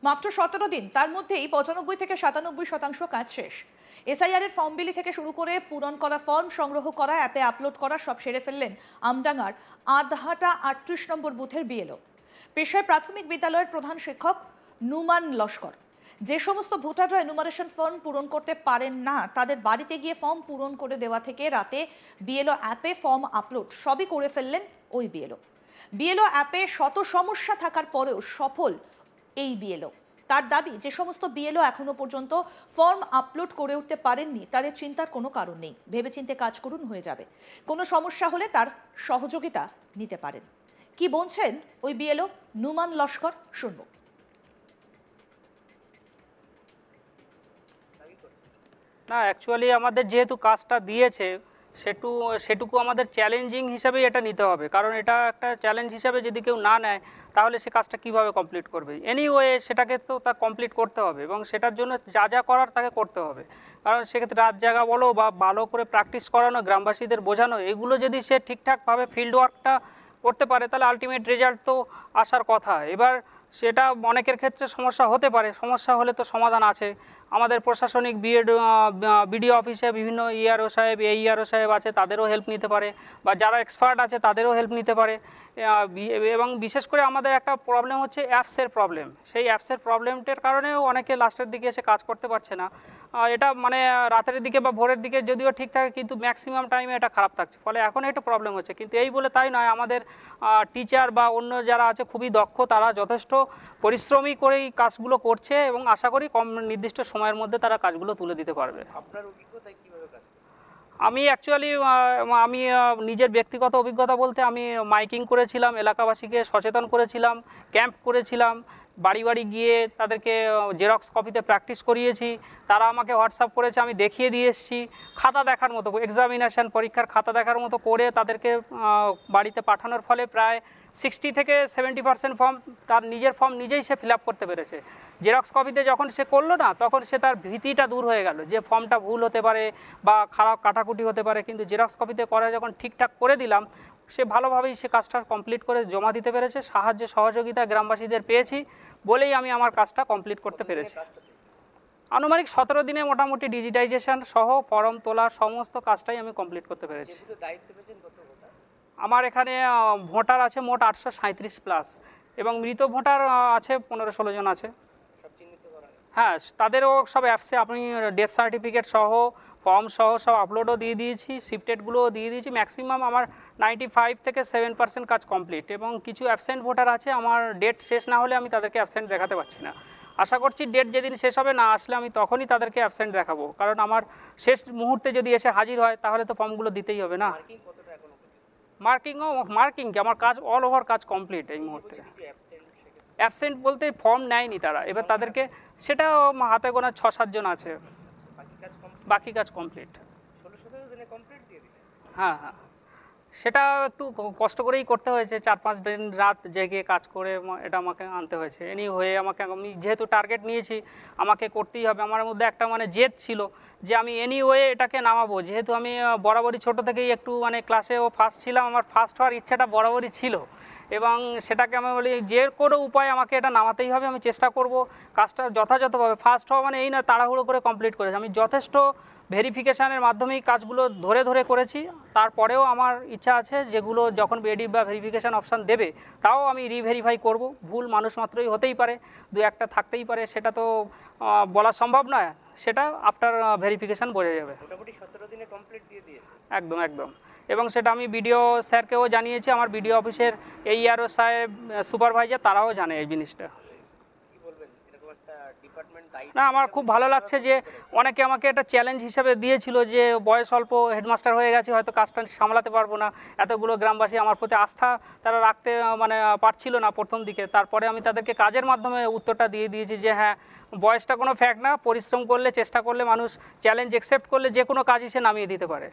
মাত্র 17 দিন, তার মধ্যেই 95 থেকে 97% কাজ শেষ। এসআইআর এর ফর্ম বিলি থেকে শুরু করে পূরণ করা ফর্ম সংগ্রহ করা, অ্যাপে আপলোড করা সব সেরে ফেললেন আমডাঙ্গার আধহাটা 38 নম্বর বুথের বিএলও। পেশায় প্রাথমিক বিদ্যালয়ের প্রধান শিক্ষক নুমান লস্কর। যে সমস্ত ভোটাররা এনুমারেশন ফর্ম পূরণ করতে পারেন না, তাদের বাড়িতে গিয়ে ফর্ম পূরণ করে দেওয়া থেকে রাতে বিএলও অ্যাপে ফর্ম আপলোড সবই করে ফেললেন ওই বিএলও অ্যাপে শত সমস্যা থাকার পরেও সফল এই বিএলও। তার দাবি, যে সমস্ত বিএলও এখনো পর্যন্ত ফর্ম আপলোড করে উঠতে পারেননি তাদের চিন্তার কোনো কারণ নেই, ভেবেচিন্তে কাজ করুন, হয়ে যাবে। কোনো সমস্যা হলে তার সহযোগিতা নিতে পারেন। কি বলছেন ওই বিএলও নুমান লস্কর, শুনবো। না, অ্যাকচুয়ালি আমাদের যেহেতু কাজটা দিয়েছে সেটুকু আমাদের চ্যালেঞ্জিং হিসাবেই এটা নিতে হবে, কারণ এটা একটা চ্যালেঞ্জ হিসাবে যদি কেউ না নেয় তাহলে সে কাজটা কিভাবে কমপ্লিট করবে। এনিওয়ে সেটাকে তো তা কমপ্লিট করতে হবে এবং সেটার জন্য যা যা করার তাকে করতে হবে। কারণ সেক্ষেত্রে রাত জাগা বলো বা ভালো করে প্র্যাকটিস করানো, গ্রামবাসীদের বোঝানো, এগুলো যদি সে ঠিকঠাকভাবে ফিল্ড ওয়ার্কটা করতে পারে তাহলে আলটিমেট রেজাল্ট তো আসার কথা। এবার সেটা অনেকের ক্ষেত্রে সমস্যা হতে পারে, সমস্যা হলে তো সমাধান আছে। আমাদের প্রশাসনিক বিডিও অফিসে বিভিন্ন ইআরও সাহেব, এইআরও সাহেব আছে, তাদেরও হেল্প নিতে পারে, বা যারা এক্সপার্ট আছে তাদেরও হেল্প নিতে পারে। এবং বিশেষ করে আমাদের একটা প্রবলেম হচ্ছে অ্যাপসের প্রবলেম। সেই অ্যাপসের প্রবলেমটার কারণেও অনেকে লাস্টের দিকে এসে কাজ করতে পারছে না। এটা মানে রাতের দিকে বা ভোরের দিকে যদিও ঠিক থাকে, কিন্তু ম্যাক্সিমাম টাইমে এটা খারাপ থাকছে, ফলে এখন একটা প্রবলেম হচ্ছে। কিন্তু এই বলে তাই নয়, আমাদের টিচার বা অন্য যারা আছে খুবই দক্ষ, তারা যথেষ্ট পরিশ্রমী করে এই কাজগুলো করছে এবং আশা করি কম নির্দিষ্ট সময়ের মধ্যে তারা কাজগুলো তুলে দিতে পারবে। আপনার অভিজ্ঞতায় কিভাবে কাজ করছেন? আমি অ্যাকচুয়ালি আমি নিজের ব্যক্তিগত অভিজ্ঞতা বলতে আমি মাইকিং করেছিলাম, এলাকাবাসীকে সচেতন করেছিলাম, ক্যাম্প করেছিলাম, বাড়ি বাড়ি গিয়ে তাদেরকে জেরক্স কপিতে প্র্যাকটিস করিয়েছি, তারা আমাকে হোয়াটসঅ্যাপ করেছে, আমি দেখিয়ে দিয়ে এসেছি। খাতা দেখার মতো, এক্সামিনেশন পরীক্ষার খাতা দেখার মতো করে তাদেরকে বাড়িতে পাঠানোর ফলে প্রায় 60 থেকে 70% ফর্ম তার নিজের ফর্ম নিজেই সে ফিল আপ করতে পেরেছে। জেরক্স কপিতে যখন সে করলো না, তখন সে তার ভীতিটা দূর হয়ে গেল যে ফর্মটা ভুল হতে পারে বা খারাপ কাটাকুটি হতে পারে, কিন্তু জেরক্স কপিতে করা যখন ঠিকঠাক করে দিলাম, সে ভালোভাবেই সে কাজটা কমপ্লিট করে জমা দিতে পেরেছে। সাহায্য সহযোগিতা গ্রামবাসীদের পেয়েছি বলেই আমি আমার কাজটা কমপ্লিট করতে পেরেছি। আনুমানিক 17 দিনে মোটামুটি ডিজিটাইজেশন সহ ফর্ম তোলা সমস্ত কাজটাই আমি কমপ্লিট করতে পেরেছি। আমার এখানে ভোটার আছে মোট 837+, এবং মৃত ভোটার আছে 15-16 জন আছে। হ্যাঁ, তাদেরও সব অ্যাপসে আপনি ডেথ সার্টিফিকেট সহ ফর্ম সহ সব আপলোডও দিয়ে দিয়েছি, শিফটেডগুলোও দিয়ে দিয়েছি। ম্যাক্সিমাম আমার 95 থেকে 7% কাজ কমপ্লিট, এবং কিছু অ্যাবসেন্ট ভোটার আছে, আমার ডেট শেষ না হলে আমি তাদেরকে অ্যাবসেন্ট দেখাতে পারছি না। আশা করছি ডেট যেদিন শেষ হবে, না আসলে আমি তখনই তাদেরকে অ্যাবসেন্ট দেখাবো, কারণ আমার শেষ মুহূর্তে যদি এসে হাজির হয় তাহলে তো ফর্মগুলো দিতেই হবে না। মার্কিং কি আমার কাজ অল ওভার কাজ কমপ্লিট এই মুহূর্তে। অ্যাবসেন্ট বলতে ফর্ম নেয়নি তারা, এবার তাদেরকে সেটা হাতে গোনা 6-7 জন আছে, বাকি কাজ কমপ্লিট। হ্যাঁ হ্যাঁ, সেটা একটু কষ্ট করেই করতে হয়েছে, 4-5 দিন রাত জেগে কাজ করে এটা আমাকে আনতে হয়েছে। এনি হয়ে আমাকে, আমি যেহেতু টার্গেট নিয়েছি আমাকে করতেই হবে, আমার মধ্যে একটা মানে জেদ ছিল যে আমি এনিওয়ে এটাকে নামাবো। যেহেতু আমি বরাবরই ছোট থেকেই একটু মানে ক্লাসেও ফার্স্ট ছিলাম, আমার ফার্স্ট হওয়ার ইচ্ছাটা বরাবরই ছিল, এবং সেটাকে আমি বলি যে কোনো উপায়ে আমাকে এটা নামাতেই হবে। আমি চেষ্টা করব কাজটা যথাযথভাবে, ফার্স্ট হওয়া মানে এই না তাড়াহুড়ো করে কমপ্লিট করেছি, আমি যথেষ্ট ভেরিফিকেশানের মাধ্যমেই কাজগুলো ধরে ধরে করেছি। তারপরেও আমার ইচ্ছা আছে যেগুলো যখন এডিট বা ভেরিফিকেশান অপশান দেবে তাও আমি রিভেরিফাই করব। ভুল মানুষ মাত্রই হতেই পারে, 2-1টা থাকতেই পারে, সেটা তো বলা সম্ভব নয়, সেটা আফটার ভেরিফিকেশান বোঝা যাবে। মোটামুটি 17 দিনে কমপ্লিট দিয়ে দিয়েছে। একদম একদম, এবং সেটা আমি বিডিও স্যারকেও জানিয়েছি, আমার বিডিও অফিসের এইআরও সাহেব, সুপারভাইজার, তারাও জানে এই জিনিসটা। না, আমার খুব ভালো লাগছে যে অনেকে আমাকে একটা চ্যালেঞ্জ হিসেবে দিয়েছিল যে বয়স অল্প, হেডমাস্টার হয়ে গেছে, হয়তো কাজটা সামলাতে পারবো না। এতগুলো গ্রামবাসী আমার প্রতি আস্থা তারা রাখতে মানে পারছিল না প্রথম দিকে, তারপরে আমি তাদেরকে কাজের মাধ্যমে উত্তরটা দিয়ে দিয়েছি যে হ্যাঁ, বয়সটা কোনো ফ্যাক্ট না, পরিশ্রম করলে, চেষ্টা করলে, মানুষ চ্যালেঞ্জ অ্যাকসেপ্ট করলে যে কোনো কাজই সে নামিয়ে দিতে পারে।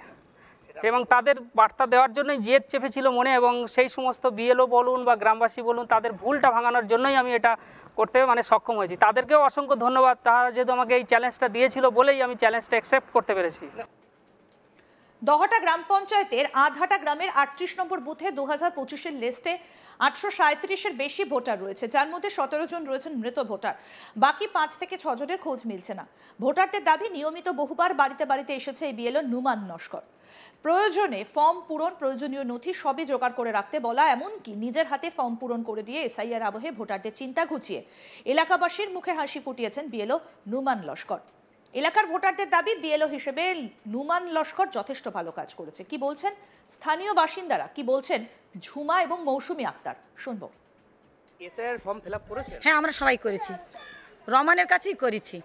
এবং তাদের বার্তা দেওয়ার জন্যই জেদ চেপেছিল মনে, এবং সেই সমস্ত বিএলও বলুন বা গ্রামবাসী বলুন, তাদের ভুলটা ভাঙানোর জন্যই আমি এটা করতে মানে সক্ষম হয়েছি। তাদেরকেও অসংখ্য ধন্যবাদ, তারা যেহেতু আমাকে এই চ্যালেঞ্জটা দিয়েছিল বলেই আমি চ্যালেঞ্জটা অ্যাকসেপ্ট করতে পেরেছি। দহটা গ্রাম পঞ্চায়েতের আধহাটা গ্রামের 38 নম্বর বুথে 2025-এর লিস্টে 837-এর বেশি ভোটার রয়েছে, যার মধ্যে 17 জন রয়েছেন মৃত ভোটার। বাকি 5 থেকে 6 জনের খোঁজ মিলছে না। ভোটারদের দাবি, নিয়মিত বহুবার বাড়িতে বাড়িতে এসেছে এই বিএলও নুমান লস্কর। প্রয়োজনে ফর্ম পূরণ, প্রয়োজনীয় নথি সবই জোগাড় করে রাখতে বলা, এমনকি নিজের হাতে ফর্ম পূরণ করে দিয়ে এসআইআর আবহে ভোটারদের চিন্তা ঘুচিয়ে এলাকাবাসীর মুখে হাসি ফুটিয়েছেন বিএলও নুমান লস্কর। এলাকার ভোটারদের দাবি, বিএলও হিসেবে নুমান লস্কর যথেষ্ট ভালো কাজ করেছে। কি বলছেন স্থানীয় বাসিন্দারা, কি বলছেন ঝুমা এবং মৌসুমী আক্তার, শুনবো। এসআইআর ফর্ম ফিল আপ করেছেন? হ্যাঁ, আমরা সবাই করেছি, রমানের কাছেই করেছি।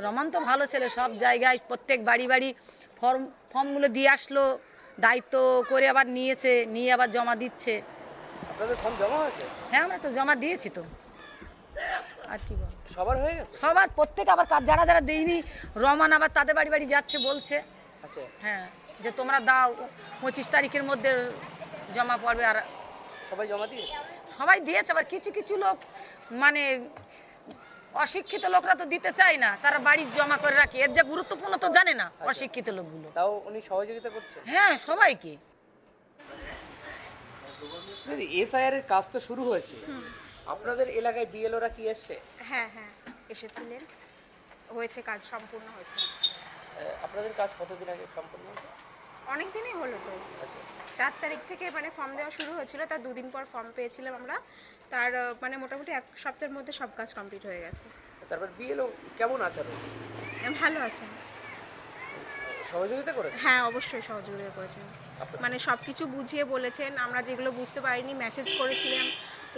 রমান তো ভালো ছেলে, সব জায়গায় প্রত্যেক বাড়ি বাড়ি ফর্মগুলো দিয়ে আসলো, দায়িত্ব করে আবার নিয়েছে, নিয়ে আবার জমা দিচ্ছে। আপনাদের ফর্ম জমা হয়েছে? হ্যাঁ, আমরা তো জমা দিয়েছি তো, আর কি বল। সবার হয়ে গেছে? সবার প্রত্যেক, আবার যারা যারা দেয়নি রমান আবার তাদের বাড়ি বাড়ি যাচ্ছে, বলছে আচ্ছা, হ্যাঁ যে তোমরা দাও, 25 তারিখের মধ্যে জমা পড়বে। আর সবাই জমা দিয়েছে? সবাই দিয়েছে, আবার কিছু কিছু লোক মানে অশিক্ষিত লোকরা তো দিতে চায় না, তারা বাড়ি জমা করে রাখে, এর যে গুরুত্বপূর্ণ তো জানে না অশিক্ষিত লোকগুলো। তাও উনি সহযোগিতা করছেন? হ্যাঁ, সবাইকে। এসআইআর এর কাজ তো শুরু হয়েছে, আপনাদের এলাকায় বিএলওরা কি এসছে? হ্যাঁ হ্যাঁ এসেছিলেন, হয়েছে, কাজ সম্পূর্ণ হয়েছে। আপনাদের কাজ কতদিন আগে সম্পন্ন হয়েছে? অনেক দিনই হলো তো, আচ্ছা, 4 তারিখ থেকে মানে ফর্ম দেওয়া শুরু হয়েছিল, তার 2 দিন পর ফর্ম পেয়েছিলাম আমরা। তার মানে মোটামুটি 1 সপ্তাহের মধ্যে সব কাজ কমপ্লিট হয়ে গেছে। তারপর বিএলও কেমন আচরণ? ভালো আছেন? সহযোগিতা করে? হ্যাঁ, অবশ্যই সহযোগিতা করেছেন, মানে সব কিছু বুঝিয়ে বলেছেন। আমরা যেগুলো বুঝতে পারিনি মেসেজ করেছিলাম,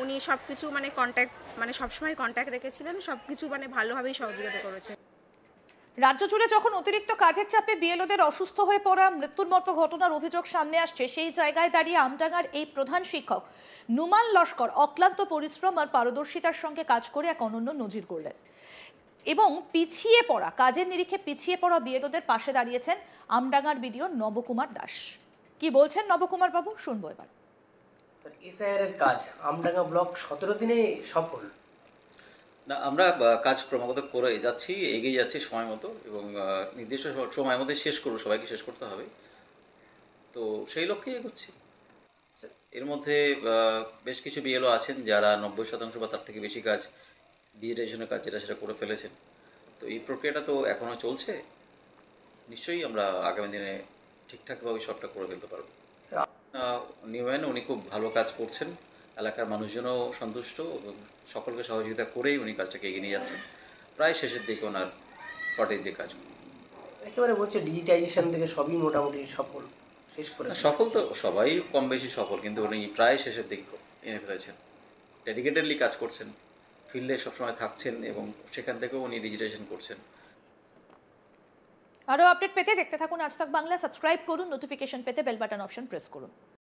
উনি সব কিছু মানে কন্ট্যাক্ট, মানে সবসময় কন্ট্যাক্ট রেখেছিলেন, সব কিছু মানে ভালোভাবেই সহযোগিতা করেছেন। রাজ্য জুড়ে যখন অতিরিক্ত কাজের চাপে বিএলওদের অসুস্থ হয়ে পড়া, মৃত্যুর মতো ঘটনার অভিযোগ সামনে আসছে, সেই জায়গায় দাঁড়িয়ে আমডাঙ্গার এই প্রধান শিক্ষক নুমান লস্কর অক্লান্ত পরিশ্রম আর পারদর্শিতার সঙ্গে কাজ করে এক অনন্য নজির করলেন এবং পিছিয়ে পড়া, কাজের নিরিখে পিছিয়ে পড়া বিএলওদের পাশে দাঁড়িয়েছেন আমডাঙ্গার বিডিও নবকুমার দাস। কি বলছেন নবকুমার বাবু, শুনবো এবার। স্যার, এসআইআর এর কাজ আমডাঙ্গা ব্লক 17 দিনে সফল। না, আমরা কাজ ক্রমাগত করে যাচ্ছি, এগিয়ে যাচ্ছি সময় মতো, এবং নির্দিষ্ট সময়ের মধ্যে শেষ করবো, সবাইকে শেষ করতে হবে, তো সেই লক্ষ্যেই এগোচ্ছি। এর মধ্যে বেশ কিছু বিএলও আছেন যারা 90% বা তার থেকে বেশি কাজ, ডিজিটাইজেশনের কাজ যেটা সেটা করে ফেলেছেন। তো এই প্রক্রিয়াটা তো এখনও চলছে, নিশ্চয়ই আমরা আগামী দিনে ঠিকঠাকভাবে সবটা করে ফেলতে পারবো। নিউম্যান উনি খুব ভালো কাজ করছেন, এলাকার মানুষজনও সন্তুষ্ট এবং সকলকে সহযোগিতা করেই উনি কাজটাকে এগিয়ে নিয়ে যাচ্ছেন। প্রায় শেষের দিকে ওনার পার্টির যে কাজ, একেবারে বলছে ডিজিটাইজেশন থেকে সবই মোটামুটি সফল, শেষ করে সফল তো সবাই কম বেশি সফল, কিন্তু উনি প্রায় শেষের দিকে এনে ফেলেছেন। ডেডিকেটেডলি কাজ করছেন, ফিল্ডে সবসময় থাকছেন এবং সেখান থেকেও উনি ডিজিটাইজেশন করছেন। আরও আপডেট পেতে দেখতে থাকুন আজ তাক বাংলা, সাবস্ক্রাইব করুন, নোটিফিকেশন পেতে বেল বাটন অপশন প্রেস করুন।